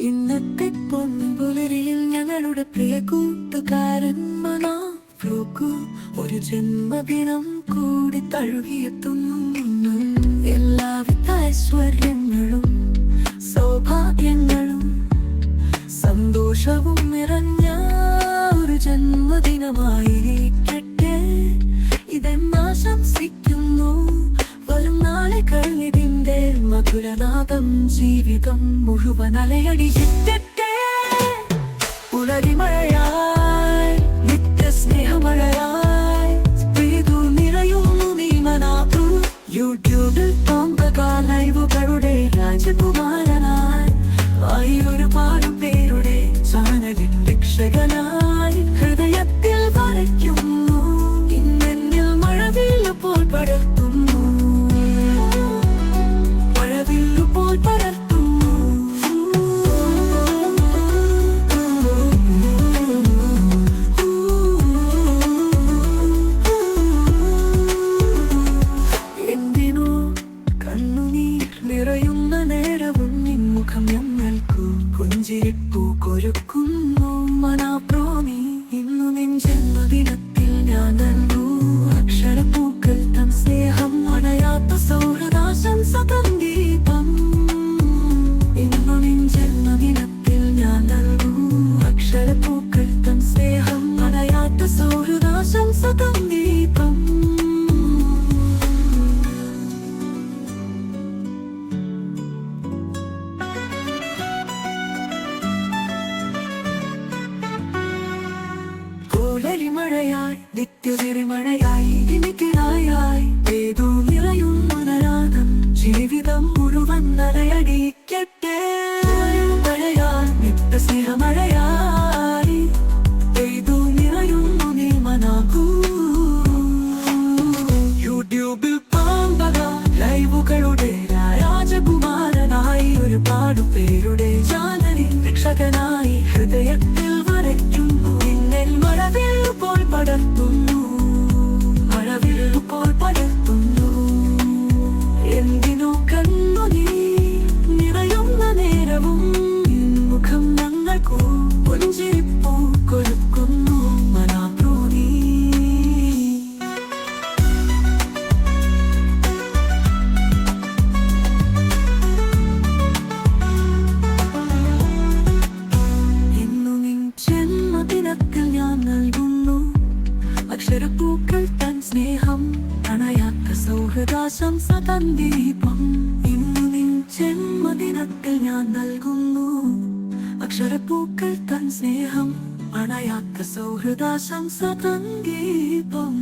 ഇന്നത്തെ പൊൻപുലരിയിൽ ഞങ്ങളുടെ പ്രിയ കൂട്ടുകാരൻ മനാഫ്രൂക്കു ഒരു ജന്മദിനം കൂടി തഴുകിയെത്തുന്നു. എല്ലാവിധ ഐശ്വര്യങ്ങളും സൗഭാഗ്യങ്ങളും സന്തോഷവും നിറഞ്ഞ ഒരു ജന്മദിനമായിരിക്കട്ടെ ഇതെന്നാശംസിക്കുന്നു. വരും നാളുകൾ ഇതിന്റെ മധുരനാദം ജീവിതം മുഴുവൻ അലയടിയിട്ടെ. പുലരിമഴയായി നിത്യസ്നേഹമഴയായി പെയ്തു നിറയുന്നു നീ മനാഫ്രു. യൂട്യൂബിൽ ലൈവുകളുടെ രാജകുമാരനായി ഒരുപാട് പേരുടെ ചാനലിൻ രക്ഷകനായി ഹൃദയത്തിൽ വരയ്ക്കുന്നു. ഇന്നെന്നിൽ മഴവില്ലുപോൽ പടർത്തുന്നു, മഴവില്ലുപോൽ പടർത്തുന്നു. എന്തിനോ കണ്ണുനീർ നിറയുന്ന നേരവും നിൻമുഖം ഞങ്ങൾക്കു പുഞ്ചിരിപ്പൂ കൊരുക്കുന്നു. മനാഫ്രോ നീ ഇന്നു നിൻ ജന്മദിനത്തിൽ ഞാൻ നൽകൂ അക്ഷരപ്പൂക്കൾ തൻ സ്നേഹം അണയാത്ത സൗഹൃദാശംസ തൻ ദീപം. ഇന്നു നിൻ ജന്മദിനത്തിൽ ഞാൻ നൽകൂ അക്ഷരപ്പൂക്കൾ തൻ സ്നേഹം അണയാത്ത സൗഹൃദാശംസ തൻ ദീപം. പുലരിമഴയായി നിത്യതിരിമഴയായി എനിക്കിനായി ഏതു നിറയുന്ന നരാധം ജീവിതം മുഴുവൻ നരയടിക്കട്ടെ. മഴയായി നിത്യസ്നേഹമഴയായി ഏതു നിറയുന്നു നീ മനാഫ്രു. യൂട്യൂബിൽ ലൈവുകളുടെ രാജകുമാരനായി ഒരുപാട് പേരുടെ ചാനലിൻ രക്ഷകനായി ഹൃദയത്തിൽ വരയ്ക്കുന്നു. ഇന്നൽ മഴവില്ലുപോൽ പടർത്തുന്നു, മഴവില്ലുപോൽ പടർത്തുന്നു. എന്തിനോ കണ്ണുനീ നിറയുന്ന നേരവും മുഖം ഞങ്ങൾക്കു പുഞ്ചിരിപ്പൂ കൊരുക്കുന്നു. മനാഫ്രു നീ ജന്മദിനത്തിൽ ഞാൻ നൽകുന്നു അക്ഷരപ്പൂക്കൾ തൻ സ്നേഹം അണയാത്ത സൗഹൃദാശംസ തൻ ദീപം. ഇന്നു നിൻ ജന്മദിനത്തിൽ ഞാൻ നൽകുന്നു അക്ഷരപ്പൂക്കൾ തൻ സ്നേഹം അണയാത്ത സൗഹൃദാശംസ തൻ ദീപം.